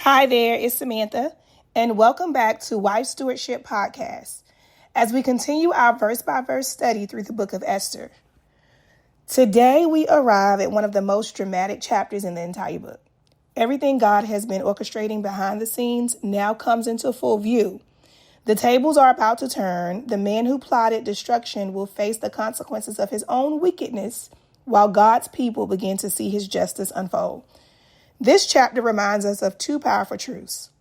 Hi there, it's Samantha, and welcome back to Wife Stewardship Podcast as we continue our verse-by-verse study through the book of Esther. Today, we arrive at one of the most dramatic chapters in the entire book. Everything God has been orchestrating behind the scenes now comes into full view. The tables are about to turn. The man who plotted destruction will face the consequences of his own wickedness, while God's people begin to see his justice unfold. This chapter reminds us of two powerful truths.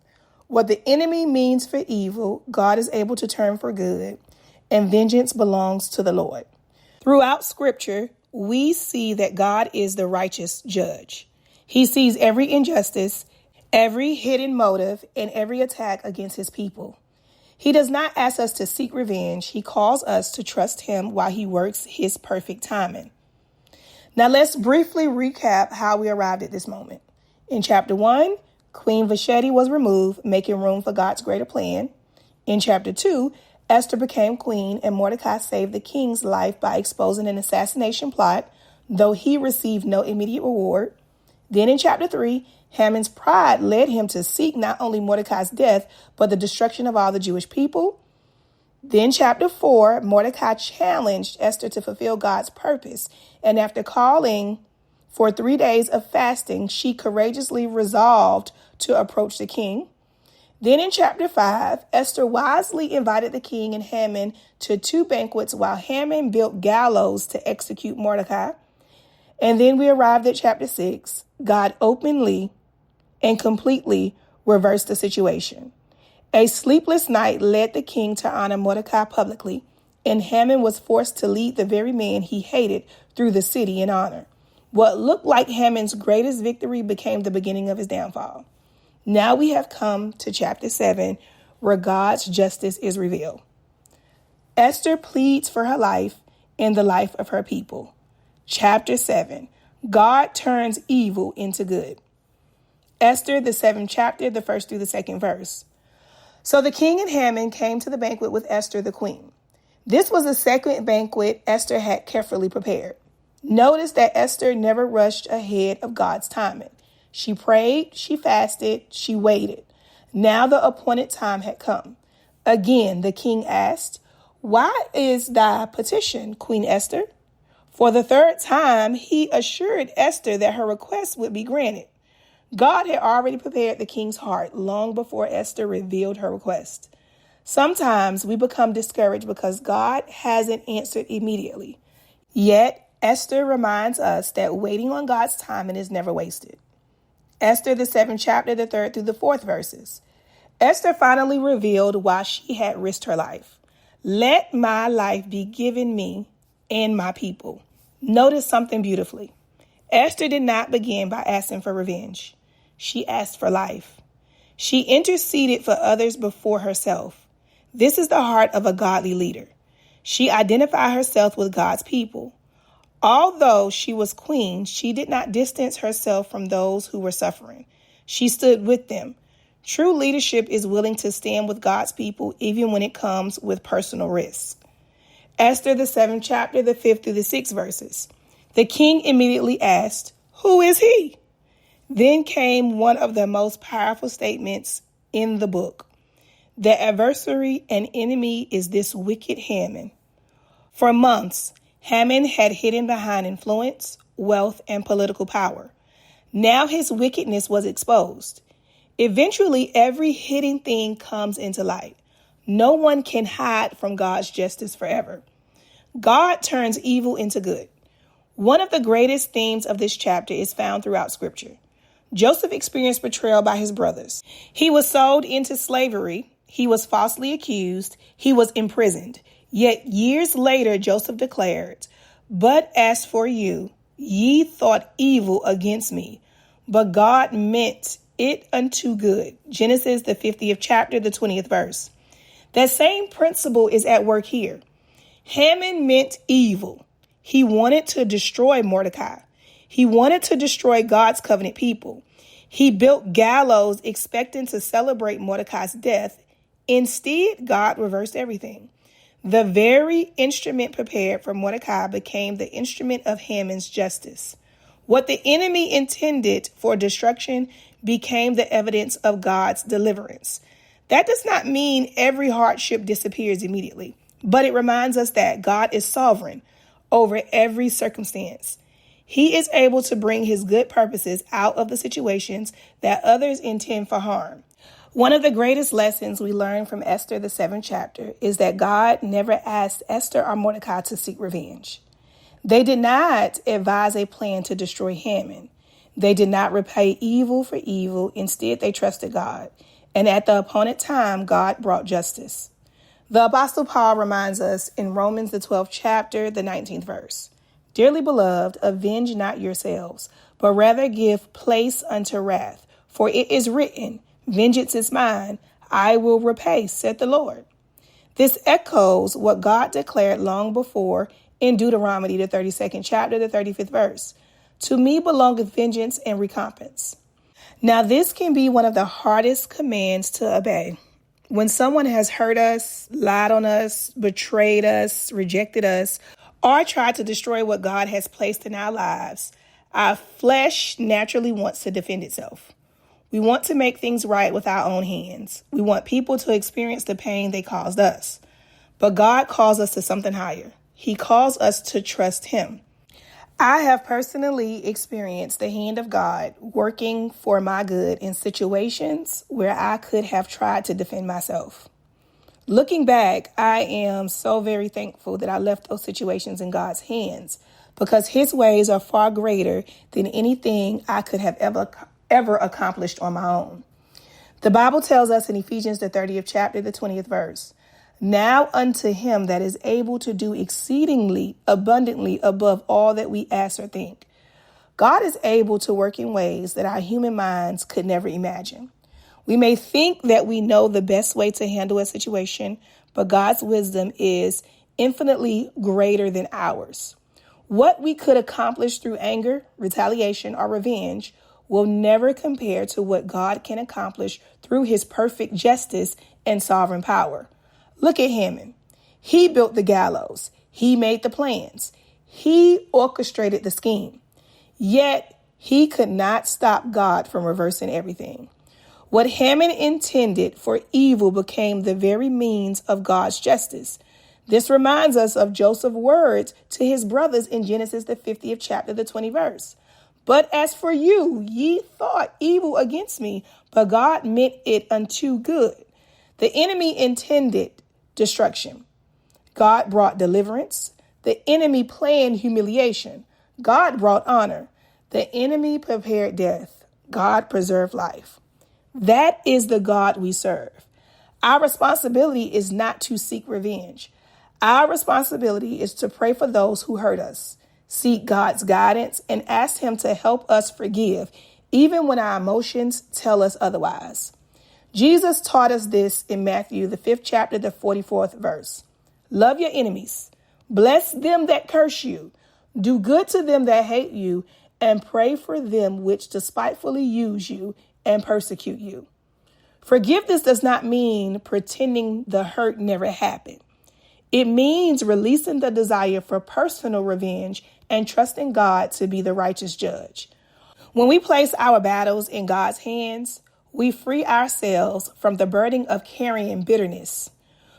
What the enemy means for evil, God is able to turn for good, and vengeance belongs to the Lord. Throughout Scripture, we see that God is the righteous judge. He sees every injustice, every hidden motive, and every attack against his people. He does not ask us to seek revenge. He calls us to trust him while he works his perfect timing. Now let's briefly recap how we arrived at this moment. In chapter 1, Queen Vashti was removed, making room for God's greater plan. In chapter 2, Esther became queen and Mordecai saved the king's life by exposing an assassination plot, though he received no immediate reward. Then in chapter 3, Haman's pride led him to seek not only Mordecai's death, but the destruction of all the Jewish people. Then chapter 4, Mordecai challenged Esther to fulfill God's purpose, and after calling for 3 days of fasting, she courageously resolved to approach the king. Then in chapter 5, Esther wisely invited the king and Haman to 2 banquets while Haman built gallows to execute Mordecai. And then we arrived at chapter 6. God openly and completely reversed the situation. A sleepless night led the king to honor Mordecai publicly, and Haman was forced to lead the very man he hated through the city in honor. What looked like Haman's greatest victory became the beginning of his downfall. Now we have come to chapter 7, where God's justice is revealed. Esther pleads for her life and the life of her people. Chapter 7, God turns evil into good. Esther, the 7th chapter, the 1st through the 2nd verse. So the king and Haman came to the banquet with Esther, the queen. This was the second banquet Esther had carefully prepared. Notice that Esther never rushed ahead of God's timing. She prayed, she fasted, she waited. Now the appointed time had come. Again, the king asked, "Why is thy petition, Queen Esther?" For the 3rd time, he assured Esther that her request would be granted. God had already prepared the king's heart long before Esther revealed her request. Sometimes we become discouraged because God hasn't answered immediately. Yet, Esther reminds us that waiting on God's timing is never wasted. Esther, the 7th chapter, the 3rd through the 4th verses. Esther finally revealed why she had risked her life. Let my life be given me and my people. Notice something beautifully. Esther did not begin by asking for revenge. She asked for life. She interceded for others before herself. This is the heart of a godly leader. She identified herself with God's people. Although she was queen, she did not distance herself from those who were suffering. She stood with them. True leadership is willing to stand with God's people even when it comes with personal risk. Esther, the 7th chapter, the 5th through the 6th verses. The king immediately asked, "Who is he?" Then came one of the most powerful statements in the book. The adversary and enemy is this wicked Haman. For months, Haman had hidden behind influence, wealth, and political power. Now his wickedness was exposed. Eventually, every hidden thing comes into light. No one can hide from God's justice forever. God turns evil into good. One of the greatest themes of this chapter is found throughout Scripture. Joseph experienced betrayal by his brothers. He was sold into slavery. He was falsely accused. He was imprisoned. Yet years later, Joseph declared, "But as for you, ye thought evil against me, but God meant it unto good." Genesis, the 50th chapter, the 20th verse. That same principle is at work here. Haman meant evil. He wanted to destroy Mordecai. He wanted to destroy God's covenant people. He built gallows expecting to celebrate Mordecai's death. Instead, God reversed everything. The very instrument prepared for Mordecai became the instrument of Haman's justice. What the enemy intended for destruction, became the evidence of God's deliverance. That does not mean every hardship disappears immediately, but it reminds us that God is sovereign over every circumstance. He is able to bring his good purposes out of the situations that others intend for harm. One of the greatest lessons we learn from Esther, the 7th chapter, is that God never asked Esther or Mordecai to seek revenge. They did not advise a plan to destroy Haman. They did not repay evil for evil. Instead, they trusted God. And at the appointed time, God brought justice. The Apostle Paul reminds us in Romans, the 12th chapter, the 19th verse, "Dearly beloved, avenge not yourselves, but rather give place unto wrath. For it is written, vengeance is mine, I will repay, said the Lord." This echoes what God declared long before in Deuteronomy, the 32nd chapter, the 35th verse. "To me belongeth vengeance and recompense." Now, this can be one of the hardest commands to obey. When someone has hurt us, lied on us, betrayed us, rejected us, or tried to destroy what God has placed in our lives, our flesh naturally wants to defend itself. We want to make things right with our own hands. We want people to experience the pain they caused us. But God calls us to something higher. He calls us to trust him. I have personally experienced the hand of God working for my good in situations where I could have tried to defend myself. Looking back, I am so very thankful that I left those situations in God's hands, because his ways are far greater than anything I could have ever accomplished on my own. The Bible tells us in Ephesians, the 30th chapter, the 20th verse, "Now unto him that is able to do exceedingly abundantly above all that we ask or think." God is able to work in ways that our human minds could never imagine. We may think that we know the best way to handle a situation, but God's wisdom is infinitely greater than ours. What we could accomplish through anger, retaliation, or revenge will never compare to what God can accomplish through his perfect justice and sovereign power. Look at Haman. He built the gallows. He made the plans. He orchestrated the scheme. Yet he could not stop God from reversing everything. What Haman intended for evil became the very means of God's justice. This reminds us of Joseph's words to his brothers in Genesis, the 50th chapter, the 20th verse. "But as for you, ye thought evil against me, but God meant it unto good." The enemy intended destruction. God brought deliverance. The enemy planned humiliation. God brought honor. The enemy prepared death. God preserved life. That is the God we serve. Our responsibility is not to seek revenge. Our responsibility is to pray for those who hurt us, seek God's guidance, and ask him to help us forgive, even when our emotions tell us otherwise. Jesus taught us this in Matthew, the 5th chapter, the 44th verse. "Love your enemies. Bless them that curse you. Do good to them that hate you, and pray for them which despitefully use you and persecute you." Forgiveness does not mean pretending the hurt never happened. It means releasing the desire for personal revenge and trusting God to be the righteous judge. When we place our battles in God's hands, we free ourselves from the burden of carrying bitterness.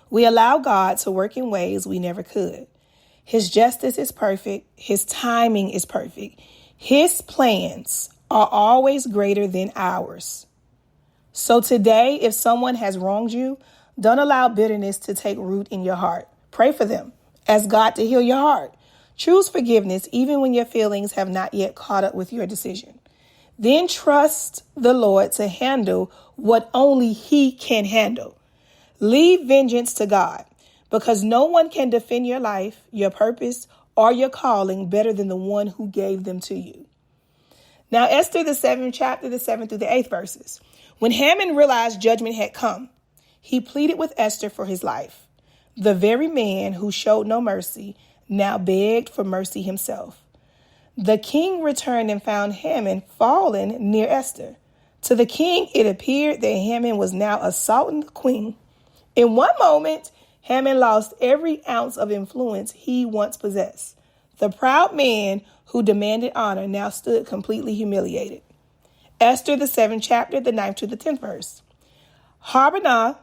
We allow God to work in ways we never could. His justice is perfect. His timing is perfect. His plans are always greater than ours. So today, if someone has wronged you, don't allow bitterness to take root in your heart. Pray for them. Ask God to heal your heart. Choose forgiveness even when your feelings have not yet caught up with your decision. Then trust the Lord to handle what only he can handle. Leave vengeance to God, because no one can defend your life, your purpose, or your calling better than the one who gave them to you. Now, Esther, the 7th chapter, the 7th through the 8th verses. When Haman realized judgment had come, he pleaded with Esther for his life. The very man who showed no mercy now begged for mercy himself. The king returned and found Haman fallen near Esther. To the king, it appeared that Haman was now assaulting the queen. In one moment, Haman lost every ounce of influence he once possessed. The proud man who demanded honor now stood completely humiliated. Esther, the 7th chapter, the 9th to the 10th verse. Haman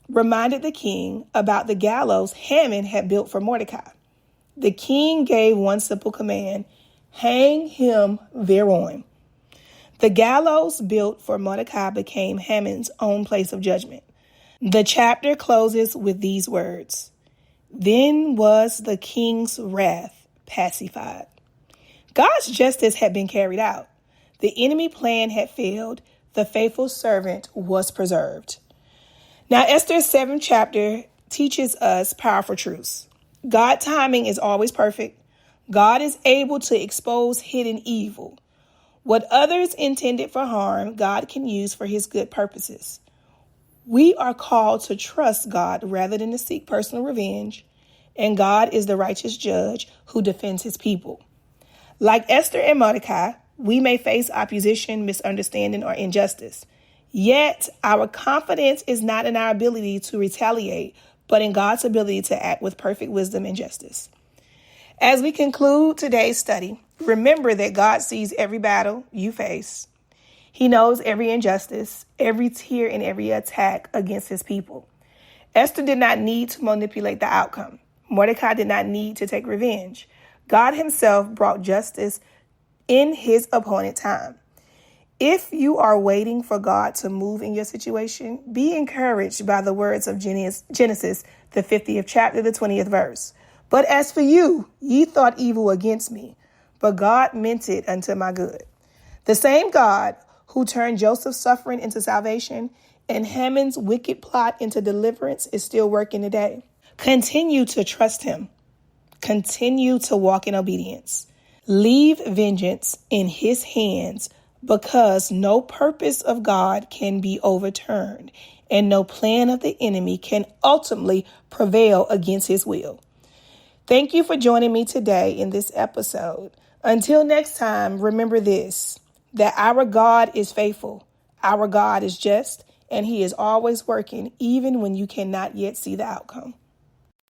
reminded the king about the gallows Haman had built for Mordecai. The king gave one simple command: hang him thereon. The gallows built for Mordecai became Haman's own place of judgment. The chapter closes with these words: then was the king's wrath pacified. God's justice had been carried out. The enemy plan had failed. The faithful servant was preserved. Now, Esther's 7th chapter teaches us powerful truths. God's timing is always perfect. God is able to expose hidden evil. What others intended for harm, God can use for his good purposes. We are called to trust God rather than to seek personal revenge, and God is the righteous judge who defends his people. Like Esther and Mordecai, we may face opposition, misunderstanding, or injustice. Yet, our confidence is not in our ability to retaliate, but in God's ability to act with perfect wisdom and justice. As we conclude today's study, remember that God sees every battle you face. He knows every injustice, every tear, and every attack against his people. Esther did not need to manipulate the outcome. Mordecai did not need to take revenge. God himself brought justice in his appointed time. If you are waiting for God to move in your situation, be encouraged by the words of Genesis, the 50th chapter, the 20th verse. But as for you, ye thought evil against me, but God meant it unto my good. The same God who turned Joseph's suffering into salvation and Haman's wicked plot into deliverance is still working today. Continue to trust him. Continue to walk in obedience. Leave vengeance in his hands, because no purpose of God can be overturned, and no plan of the enemy can ultimately prevail against his will. Thank you for joining me today in this episode. Until next time, remember this, that our God is faithful, our God is just, and he is always working, even when you cannot yet see the outcome.